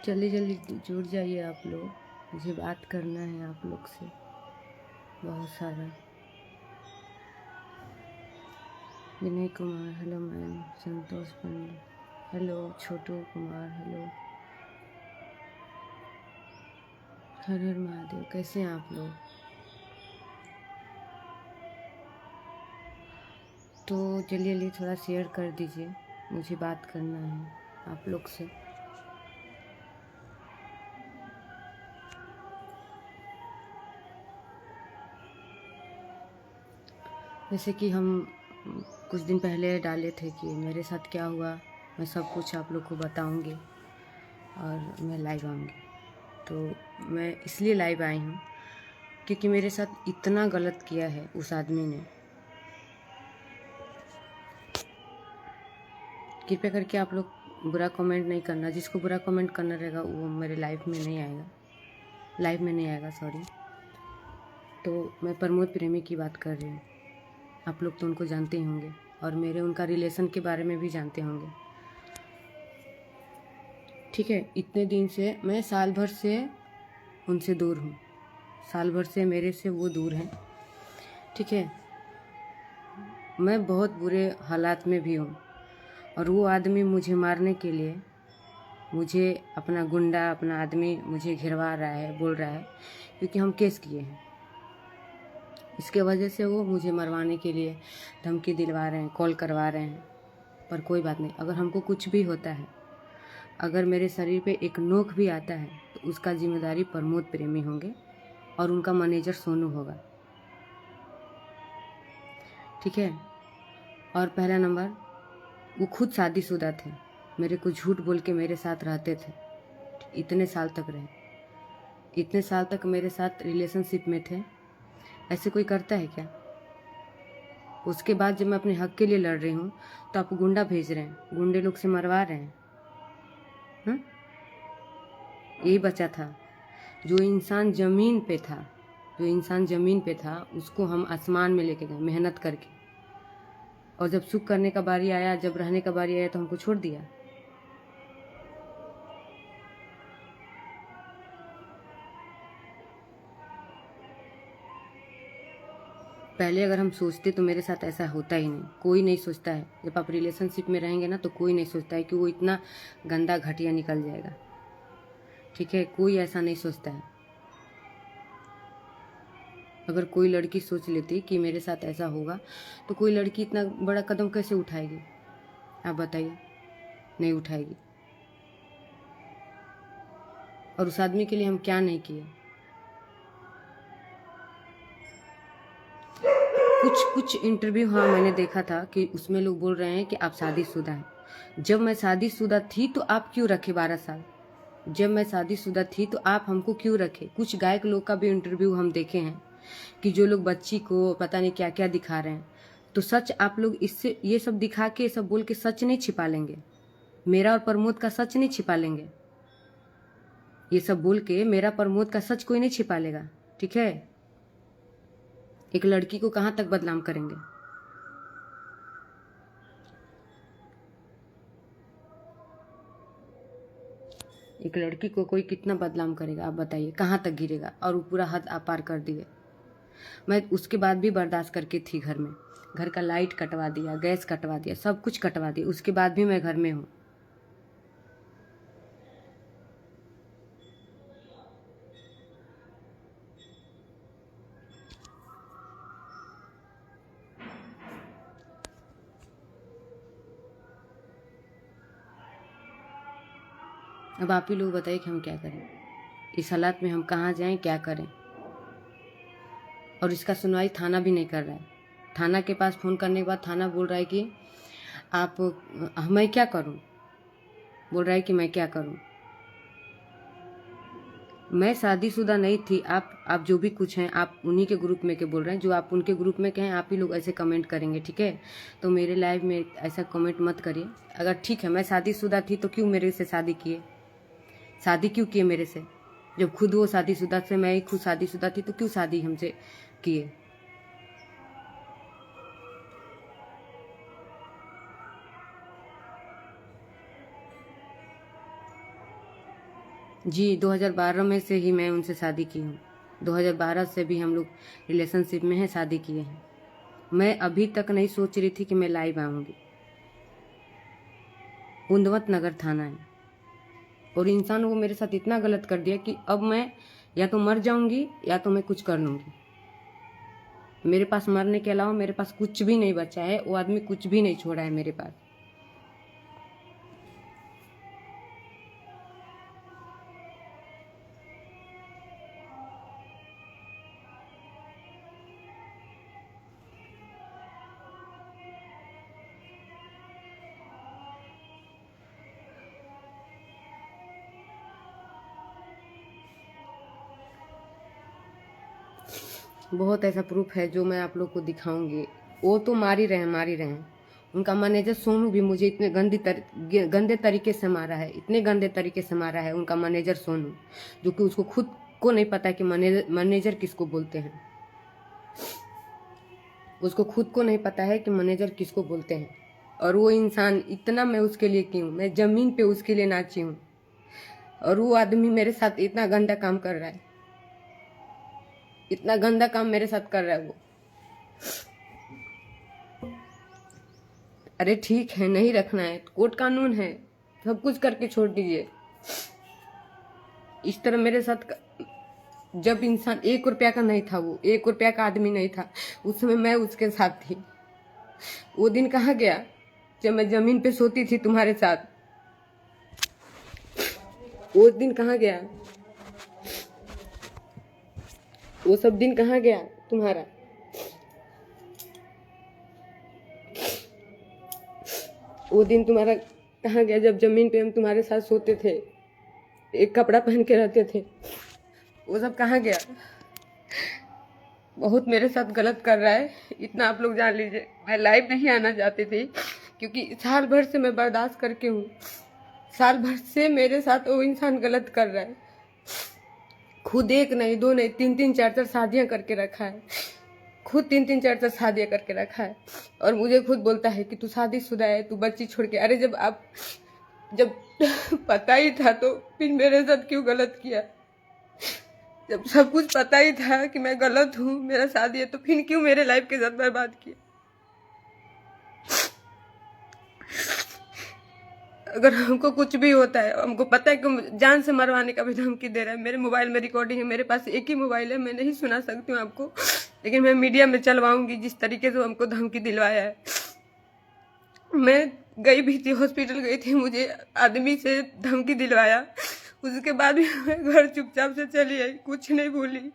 जल्दी जल्दी जुड़ जाइए आप लोग, मुझे बात करना है आप लोग से बहुत सारा। विनय कुमार हेलो मैम, संतोष पंडित हेलो, छोटू कुमार हेलो, हर हर महादेव। कैसे हैं आप लोग? तो जल्दी जल्दी थोड़ा शेयर कर दीजिए, मुझे बात करना है आप लोग से। जैसे कि हम कुछ दिन पहले डाले थे कि मेरे साथ क्या हुआ, मैं सब कुछ आप लोग को बताऊंगी और मैं लाइव आऊँगी। तो मैं इसलिए लाइव आई हूँ क्योंकि मेरे साथ इतना गलत किया है उस आदमी ने। कृपया करके आप लोग बुरा कमेंट नहीं करना, जिसको बुरा कमेंट करना रहेगा वो मेरे लाइव में नहीं आएगा, सॉरी। तो मैं प्रमोद प्रेमी की बात कर रही हूँ। आप लोग तो उनको जानते ही होंगे और मेरे उनका रिलेशन के बारे में भी जानते होंगे, ठीक है। इतने दिन से मैं साल भर से उनसे दूर हूँ, साल भर से मेरे से वो दूर हैं, ठीक है। मैं बहुत बुरे हालात में भी हूँ और वो आदमी मुझे मारने के लिए, मुझे अपना गुंडा, अपना आदमी मुझे घिरवा रहा है, बोल रहा है क्योंकि हम केस किए हैं। इसके वजह से वो मुझे मरवाने के लिए धमकी दिलवा रहे हैं, कॉल करवा रहे हैं। पर कोई बात नहीं, अगर हमको कुछ भी होता है, अगर मेरे शरीर पे एक नोक भी आता है तो उसका जिम्मेदारी प्रमोद प्रेमी होंगे और उनका मैनेजर सोनू होगा, ठीक है। और पहला नंबर, वो खुद शादीशुदा थे, मेरे को झूठ बोल के मेरे साथ रहते थे, इतने साल तक रहे, इतने साल तक मेरे साथ रिलेशनशिप में थे। ऐसे कोई करता है क्या? उसके बाद जब मैं अपने हक के लिए लड़ रही हूँ तो आप गुंडा भेज रहे हैं, गुंडे लोग से मरवा रहे हैं। यही बचा था, जो इंसान ज़मीन पे था, उसको हम आसमान में लेके गए मेहनत करके, और जब सुख करने का बारी आया, जब रहने का बारी आया तो हमको छोड़ दिया। पहले अगर हम सोचते तो मेरे साथ ऐसा होता ही नहीं। कोई नहीं सोचता है, जब आप रिलेशनशिप में रहेंगे ना तो कोई नहीं सोचता है कि वो इतना गंदा घटिया निकल जाएगा, ठीक है। कोई ऐसा नहीं सोचता है। अगर कोई लड़की सोच लेती कि मेरे साथ ऐसा होगा तो कोई लड़की इतना बड़ा कदम कैसे उठाएगी? आप बताइए, नहीं उठाएगी। और उस आदमी के लिए हम क्या नहीं किए। कुछ इंटरव्यू, हाँ मैंने देखा था कि उसमें लोग बोल रहे हैं कि आप शादीशुदा हैं। जब मैं शादीशुदा थी तो आप क्यों रखे 12 साल? जब मैं शादीशुदा थी तो आप हमको क्यों रखे? कुछ गायक लोग का भी इंटरव्यू हम देखे हैं कि जो लोग बच्ची को पता नहीं क्या क्या दिखा रहे हैं। तो सच आप लोग इससे ये सब दिखा के, सब बोल के सच नहीं छिपा लेंगे। मेरा और प्रमोद का सच नहीं छिपा लेंगे। ये सब बोल के मेरा प्रमोद का सच कोई नहीं छिपा लेगा, ठीक है। एक लड़की को कहाँ तक बदनाम करेंगे? एक लड़की को कोई कितना बदनाम करेगा? आप बताइए, कहाँ तक गिरेगा? और वो पूरा हद आप पार कर दिए। मैं उसके बाद भी बर्दाश्त करके थी घर में, घर का लाइट कटवा दिया, गैस कटवा दिया, सब कुछ कटवा दिया, उसके बाद भी मैं घर में हूँ। अब आप ही लोग बताइए कि हम क्या करें, इस हालात में हम कहाँ जाएं, क्या करें। और इसका सुनवाई थाना भी नहीं कर रहा है। थाना के पास फ़ोन करने के बाद थाना बोल रहा है कि आप, मैं क्या करूं? बोल रहा है कि मैं क्या करूं? मैं शादीशुदा नहीं थी। आप जो भी कुछ हैं आप उन्हीं के ग्रुप में के बोल रहे हैं, जो आप उनके ग्रुप में कहें आप ही लोग ऐसे कमेंट करेंगे, ठीक है। तो मेरे लाइव में ऐसा कमेंट मत करिए। अगर ठीक है मैं शादीशुदा थी तो क्यों मेरे से शादी किए? शादी क्यों किए मेरे से? जब खुद वो शादीशुदा थे, मैं ही खुद शादीशुदा थी, तो क्यों शादी हमसे किए? जी 2012 में से ही मैं उनसे शादी की हूँ। 2012 से भी हम लोग रिलेशनशिप में हैं, शादी किए हैं। मैं अभी तक नहीं सोच रही थी कि मैं लाइव आऊँगी। कुंदवत नगर थाना है, और इंसान वो मेरे साथ इतना गलत कर दिया कि अब मैं या तो मर जाऊंगी या तो मैं कुछ कर लूँगी। मेरे पास मरने के अलावा मेरे पास कुछ भी नहीं बचा है। वो आदमी कुछ भी नहीं छोड़ा है मेरे पास। बहुत ऐसा प्रूफ है जो मैं आप लोग को दिखाऊंगी। वो तो मार ही रहे हैं। उनका मैनेजर सोनू भी मुझे इतने गंदे तरीके से मारा है, इतने गंदे तरीके से मारा है उनका मैनेजर सोनू, जो कि उसको खुद को नहीं पता है कि मैनेजर किसको बोलते हैं। उसको खुद को नहीं पता है कि मैनेजर किसको बोलते हैं। और वो इंसान इतना, मैं उसके लिए की हूँ, मैं जमीन पे उसके लिए नाची हूँ, और वो आदमी मेरे साथ इतना गंदा काम कर रहा है, इतना गंदा काम मेरे साथ कर रहा है वो। अरे ठीक है, नहीं रखना है, कोर्ट कानून है, सब कुछ करके छोड़ दीजिए। इस तरह मेरे साथ जब इंसान 1 रुपया का नहीं था, वो 1 रुपया का आदमी नहीं था, उस समय मैं उसके साथ थी। वो दिन कहाँ गया जब मैं जमीन पे सोती थी तुम्हारे साथ? वो दिन कहाँ गया? वो सब दिन कहाँ गया तुम्हारा? वो दिन तुम्हारा कहाँ गया जब जमीन पे हम तुम्हारे साथ सोते थे, एक कपड़ा पहन के रहते थे? वो सब कहाँ गया? बहुत मेरे साथ गलत कर रहा है, इतना आप लोग जान लीजिए। मैं लाइव नहीं आना चाहती थी, क्योंकि साल भर से मैं बर्दाश्त करके हूँ। साल भर से मेरे साथ वो इंसान गलत कर रहा है। खुद 1 नहीं 2 नहीं 3 4 शादियां करके रखा है। खुद 3 4 शादियां करके रखा है, और मुझे खुद बोलता है कि तू शादीशुदा है, तू बच्ची छोड़ के। अरे जब पता ही था तो फिर मेरे साथ क्यों गलत किया? जब सब कुछ पता ही था कि मैं गलत हूँ, मेरा शादी है, तो फिर क्यों मेरे लाइफ के साथ बर्बाद किया? अगर हमको कुछ भी होता है, हमको पता है कि जान से मरवाने का भी धमकी दे रहा है। मेरे मोबाइल में रिकॉर्डिंग है, मेरे पास एक ही मोबाइल है, मैं नहीं सुना सकती हूँ आपको, लेकिन मैं मीडिया में चलवाऊंगी जिस तरीके से हमको धमकी दिलवाया है। मैं गई भी थी, हॉस्पिटल गई थी, मुझे आदमी से धमकी दिलवाया, उसके बाद भी मैं घर चुपचाप से चली आई, कुछ नहीं बोली।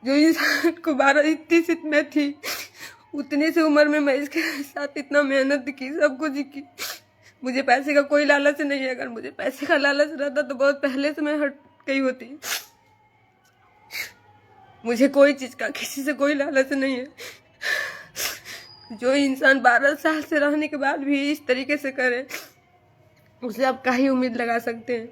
जो इंसान को 12 इतनी सी मैं थी, उतनी सी उम्र में मैं इसके साथ इतना मेहनत की, सब कुछ की। मुझे पैसे का कोई लालच नहीं है। अगर मुझे पैसे का लालच रहता तो बहुत पहले से मैं हट गई होती। मुझे कोई चीज का, किसी से कोई लालच नहीं है। जो इंसान 12 साल से रहने के बाद भी इस तरीके से करे, उससे आप क्या ही उम्मीद लगा सकते हैं?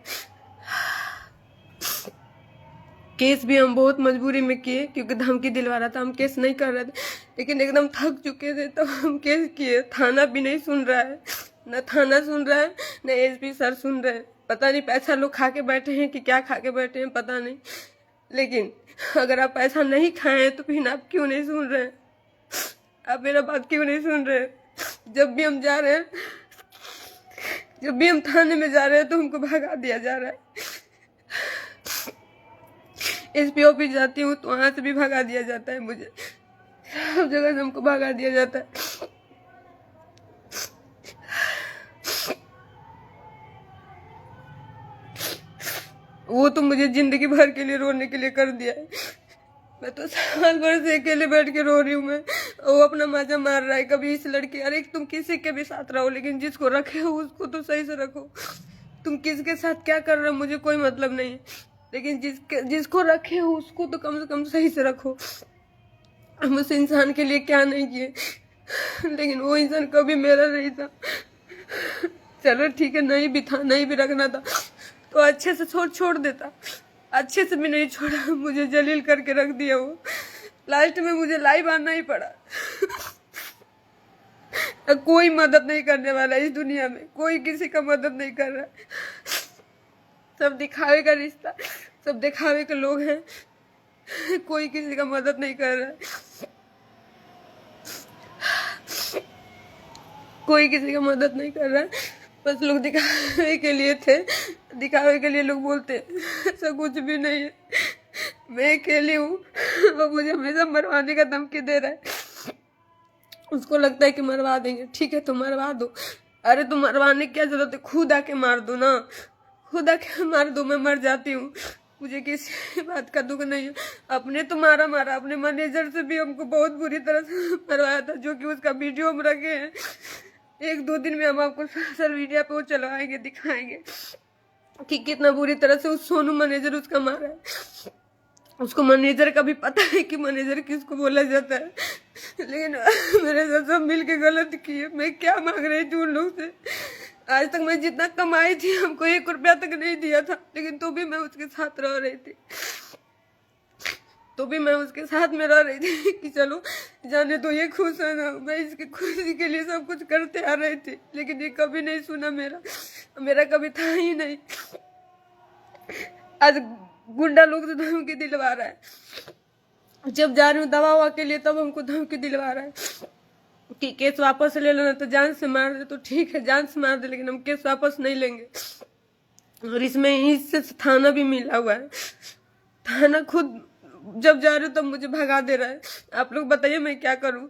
केस भी हम बहुत मजबूरी में किए, क्योंकि धमकी दिलवा रहा था। हम केस नहीं कर रहे थे, लेकिन एकदम थक चुके थे तो हम केस किए। थाना भी नहीं सुन रहा है, न थाना सुन रहा है, न एसपी सर सुन रहे हैं। पता नहीं पैसा लोग खा के बैठे हैं कि क्या खा के बैठे हैं, पता नहीं। लेकिन अगर आप पैसा नहीं खाए तो फिर आप क्यों नहीं सुन रहे हैं? आप मेरा बात क्यों नहीं सुन रहे हैं? जब भी हम जा रहे हैं, जब भी हम थाने में जा रहे हैं तो हमको भगा दिया जा रहा है। एसपी ऑफिस जाती हूँ तो वहां से भी भगा दिया जाता है, मुझे सब जगह से हमको भगा दिया जाता है। वो तो मुझे जिंदगी भर के लिए रोने के लिए कर दिया है। मैं तो साल भर से अकेले बैठ के रो रही हूँ। मैं, वो अपना मजा मार रहा है। कभी इस लड़की, अरे तुम किसी के भी साथ रहो, लेकिन जिसको रखे हो उसको तो सही से रखो। तुम किसके साथ क्या कर रहे हो मुझे कोई मतलब नहीं है, लेकिन जिसको रखे हो उसको तो कम से कम सही से रखो। हम उस इंसान के लिए क्या नहीं किए, लेकिन वो इंसान कभी मेरा नहीं था। चलो ठीक है, नहीं भी था, नहीं भी रखना था तो अच्छे से छोड़ देता। अच्छे से भी नहीं छोड़ा, मुझे जलील करके रख दिया वो। लास्ट में मुझे लाइव आना ही पड़ा। कोई मदद नहीं करने वाला इस दुनिया में, कोई किसी का मदद नहीं कर रहा है। सब दिखावे का रिश्ता, सब दिखावे के लोग हैं, कोई किसी का मदद नहीं कर रहा है, कोई किसी का मदद नहीं कर रहा है। बस लोग दिखावे के लिए थे, दिखावे के लिए लोग बोलते ऐसा कुछ भी नहीं है। मैं अकेली हूँ, वो मुझे हमेशा मरवाने का धमकी दे रहा है। उसको लगता है कि मरवा देंगे, ठीक है तो मरवा दो। अरे तो मरवाने की क्या जरूरत है, खुद आके मार दो ना, खुद आके मार दो, मैं मर जाती हूँ, मुझे किसी बात का दुख नहीं है। अपने तो मारा, अपने मैनेजर से भी हमको बहुत बुरी तरह से मरवाया था, जो कि उसका वीडियो हम रखे हैं। 1-2 दिन में हम आपको सोशल मीडिया पे वो चलवाएंगे, दिखाएंगे कि कितना बुरी तरह से उस सोनू मैनेजर उसका मारा है। उसको मैनेजर का भी पता है कि मैनेजर किसको बोला जाता है, लेकिन मेरे साथ सब मिल के गलत किए। मैं क्या मांग रही थी उन लोग से, आज तक मैं जितना कमाई थी हमको 1 रुपया तक नहीं दिया था, लेकिन तो भी मैं उसके साथ रह रही थी, तो भी मैं उसके साथ में रह रही थी कि चलो जाने तो ये खुश है ना, मैं इसकी खुशी के लिए सब कुछ करते आ रही थी। लेकिन ये कभी नहीं सुना मेरा कभी था ही नहीं। आज गुंडा लोग से धमकी दिलवा रहा है, जब जा रही हूँ दवा ववा के लिए तब हमको धमकी दिलवा रहा है कि केस वापस ले लेना, तो जान से मार दे। तो ठीक है जान से मार दे, लेकिन हम केस वापस नहीं लेंगे। और इसमें इससे थाना भी मिला हुआ है, थाना खुद जब जा रहे हो तब मुझे भगा दे रहा है। आप लोग बताइए मैं क्या करूं।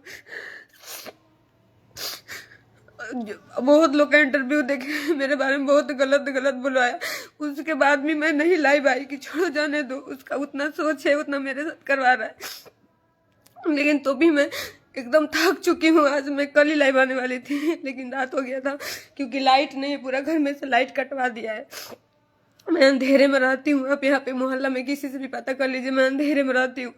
बहुत लोग का इंटरव्यू देखे, मेरे बारे में बहुत गलत बुलवाया, उसके बाद भी मैं नहीं लाई भाई कि छोड़ो जाने दो, उसका उतना सोच है उतना मेरे साथ करवा रहा है। लेकिन तो भी मैं एकदम थक चुकी हूँ। आज मैं कल ही लाइव आने वाली थी, लेकिन रात हो गया था क्योंकि लाइट नहीं, पूरा घर में से लाइट कटवा दिया है। मैं अंधेरे में रहती हूँ, आप यहाँ पे मोहल्ला में किसी से भी पता कर लीजिए, मैं अंधेरे में रहती हूँ,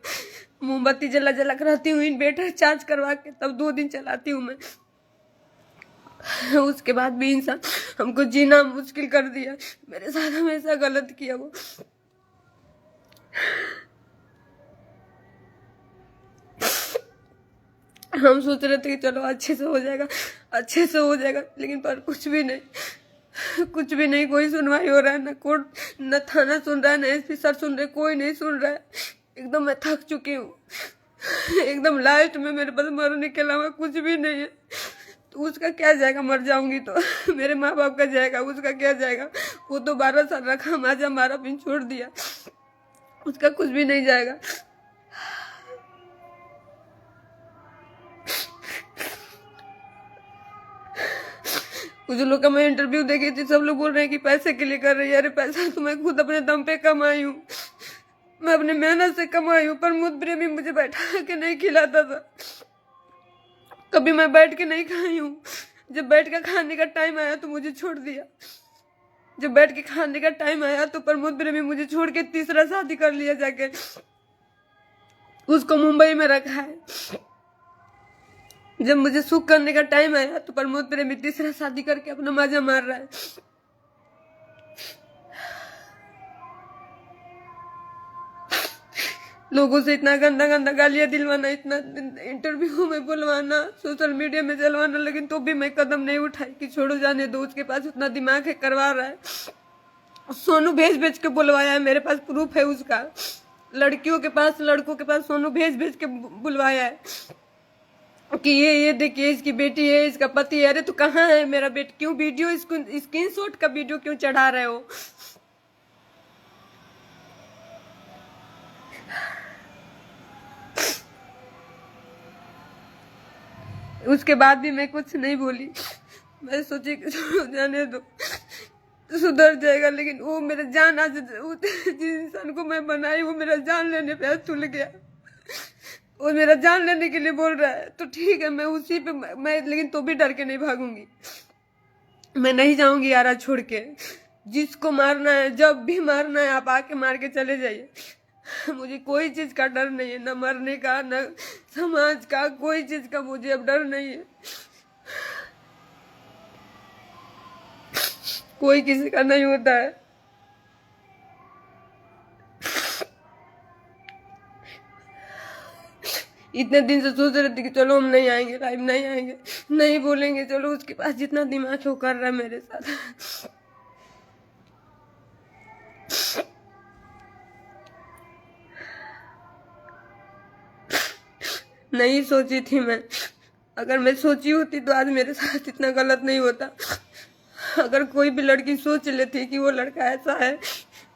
मोमबत्ती जला कर रहती हूँ, इन्वर्टर चार्ज करवा के तब 2 दिन चलाती हूँ मैं। उसके बाद भी इंसान हमको जीना मुश्किल कर दिया, मेरे साथ हमेशा गलत किया वो। हम सोच रहे थे कि चलो अच्छे से हो जाएगा, लेकिन पर कुछ भी नहीं, कोई सुनवाई हो रहा है, ना कोर्ट, न थाना सुन रहा है, न एसपी सर सुन रहे, कोई नहीं सुन रहा है। एकदम मैं थक चुकी हूँ, एकदम लास्ट में मेरे पास मरने के अलावा कुछ भी नहीं है। तो उसका क्या जाएगा, मर जाऊंगी तो मेरे माँ बाप का जाएगा, उसका क्या जाएगा। वो तो 12 साल रखा, माजा मारा, फिर छोड़ दिया, उसका कुछ भी नहीं जाएगा। कुछ लोग का मैं इंटरव्यू देखी थी, सब लोग बोल रहे हैं कि पैसे के लिए कर रही है। अरे पैसा तो मैं खुद अपने दम पे कमाई हूँ, मैं अपने मेहनत से कमाई हूँ। प्रमोद प्रेमी मुझे बैठा के नहीं खिलाता था, कभी मैं बैठ के नहीं खाई हूँ। जब बैठ के खाने का टाइम आया तो मुझे छोड़ दिया, जब बैठ के खाने का टाइम आया तो प्रमोद प्रेमी मुझे छोड़ के तीसरा शादी कर लिया जाके, उसको मुंबई में रखा है। जब मुझे सुख करने का टाइम आया तो प्रमोद प्रेमी तीसरा शादी करके अपना मजा मार रहा है। लोगों से इतना गंदा गालियां दिलवाना, इतना इंटरव्यू में बुलवाना, सोशल मीडिया में चलवाना, लेकिन तो भी मैं कदम नहीं उठाई कि छोड़ो जाने दो। उसके पास उतना दिमाग है, करवा रहा है। सोनू भेज के बुलवाया है, मेरे पास प्रूफ है उसका। लड़कों के पास सोनू भेज के बुलवाया है कि ये देखिए इसकी बेटी है, इसका पति है। अरे तो कहाँ है मेरा बेटी, क्यों वीडियो स्क्रीनशॉट का वीडियो क्यों चढ़ा रहे हो। उसके बाद भी मैं कुछ नहीं बोली, मैं सोची कि जाने दो सुधर जाएगा। लेकिन वो मेरा जान, आज जिस इंसान को मैं बनाई वो मेरा जान लेने पे तुल गया, वो मेरा जान लेने के लिए बोल रहा है। तो ठीक है मैं उसी पे मैं लेकिन तो भी डर के नहीं भागूंगी, मैं नहीं जाऊंगी यारा छोड़ के। जिसको मारना है, जब भी मारना है आप आके मार के चले जाइए, मुझे कोई चीज का डर नहीं है, न मरने का, न समाज का, कोई चीज का मुझे अब डर नहीं है। कोई किसी का नहीं होता है। इतने दिन से सोच रहे थे कि चलो हम नहीं आएंगे, लाइव नहीं आएंगे, नहीं बोलेंगे, चलो उसके पास जितना दिमाग है वो कर रहा है मेरे साथ। नहीं सोची थी मैं, अगर मैं सोची होती तो आज मेरे साथ इतना गलत नहीं होता। अगर कोई भी लड़की सोच लेती कि वो लड़का ऐसा है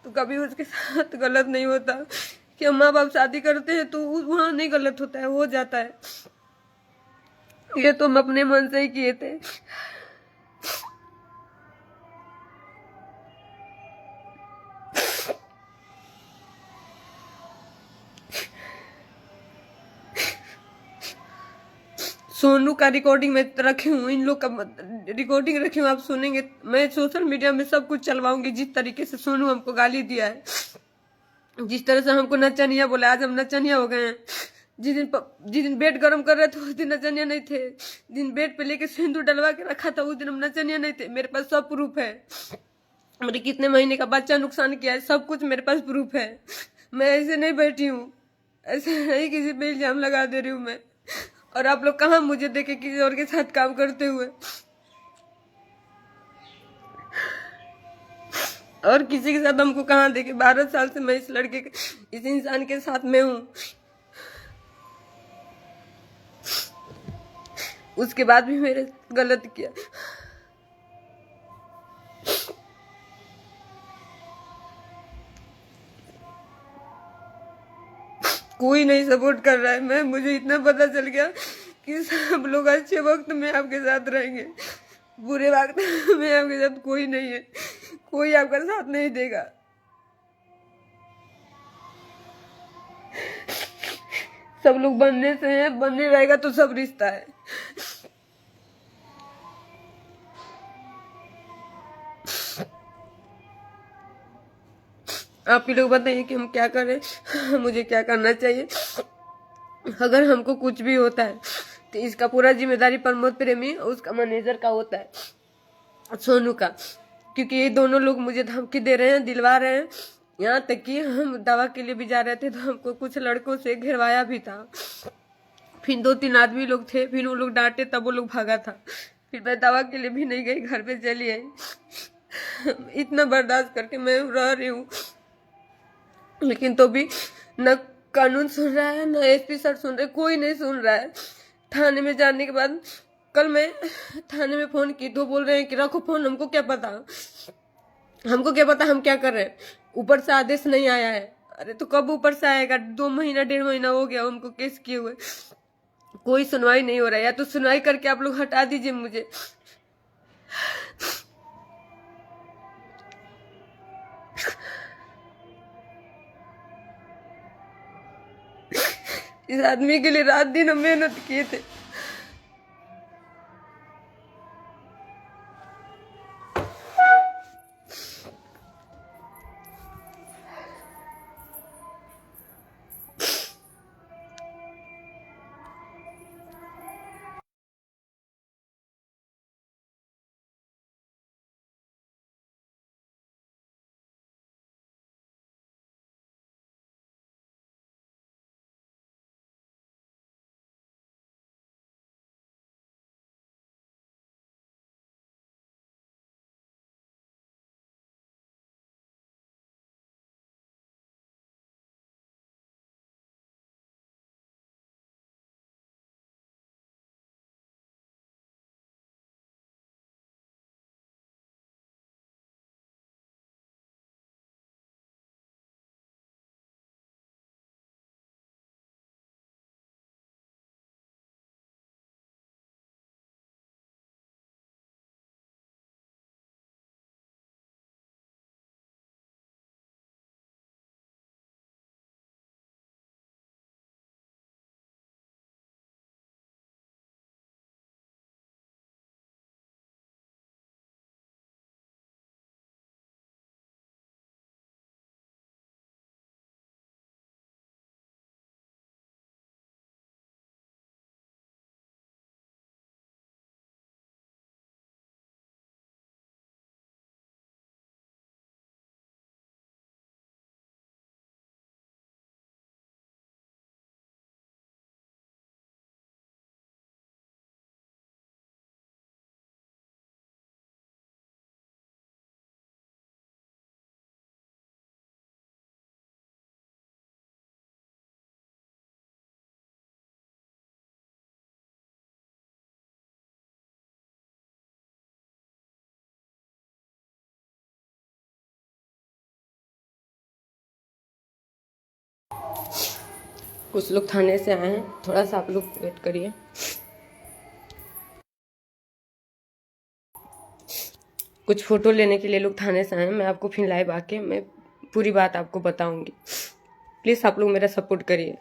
तो कभी उसके साथ गलत नहीं होता। कि माँ बाप शादी करते हैं तो वहाँ नहीं गलत होता है, हो जाता है। ये तो हम अपने मन से ही किए थे। सोनू का रिकॉर्डिंग मैं रखी हूँ, इन लोग का रिकॉर्डिंग रखी हूँ, आप सुनेंगे। मैं सोशल मीडिया में सब कुछ चलवाऊंगी जिस तरीके से सोनू हमको गाली दिया है, जिस तरह से हमको नचनिया बोला। आज हम नचनिया हो गए हैं। जिस दिन बेड गरम कर रहे थे उस दिन नचनिया नहीं थे। दिन बेड पे लेके सिंदूर डलवा के रखा था उस दिन हम नचनिया नहीं थे। मेरे पास सब प्रूफ है। मेरे कितने महीने का बच्चा नुकसान किया है, सब कुछ मेरे पास प्रूफ है। मैं ऐसे नहीं बैठी हूँ, ऐसे नहीं किसी पे इल्जाम लगा दे रही हूँ मैं। और आप लोग कहाँ मुझे देखे किसी और के साथ काम करते हुए, और किसी के साथ हमको कहाँ देखे। 12 साल से मैं इस लड़के के, इस इंसान के साथ में हूँ, उसके बाद भी मेरे गलत किया। कोई नहीं सपोर्ट कर रहा है। मुझे इतना पता चल गया कि सब लोग अच्छे वक्त में आपके साथ रहेंगे, बुरे वक्त में आपके साथ कोई नहीं है, कोई आपका साथ नहीं देगा। सब लोग बनने से हैं, बनने रहेगा तो सब रिश्ता है। आप ही लोग बताइए कि हम क्या करें, मुझे क्या करना चाहिए। अगर हमको कुछ भी होता है तो इसका पूरा जिम्मेदारी प्रमोद प्रेमी और उसका मैनेजर का होता है, सोनू का। क्योंकि ये दोनों लोग मुझे धमकी दे रहे हैं, दिलवा रहे हैं। यहाँ तक कि हम दवा के लिए भी जा रहे थे तो हमको कुछ लड़कों से घेरवाया भी था। फिर 2-3 आदमी लोग थे, फिर वो लोग डांटे तब वो लोग भागा था। फिर मैं दवा के लिए भी नहीं गई, घर पे चली आई। इतना बर्दाश्त करके मैं रह रही हूँ, लेकिन तो भी न कानून सुन रहा है, न एसपी सर सुन रहे, कोई नहीं सुन रहा है। थाने में जाने के बाद कल मैं थाने में फोन की तो बोल रहे हैं कि रखो फोन, हमको क्या पता, हमको क्या पता हम क्या कर रहे हैं, ऊपर से आदेश नहीं आया है। अरे तो कब ऊपर से आएगा? 2 महीना 1.5 महीना हो गया उनको केस किए हुए, कोई सुनवाई नहीं हो रहा है। या तो सुनवाई करके आप लोग हटा दीजिए मुझे। इस आदमी के लिए रात दिन हम मेहनत किए थे। कुछ लोग थाने से आए हैं, थोड़ा सा आप लोग वेट करिए। कुछ फ़ोटो लेने के लिए लोग थाने से आए हैं, मैं आपको फिर लाइव आके मैं पूरी बात आपको बताऊंगी। प्लीज़ आप लोग मेरा सपोर्ट करिए।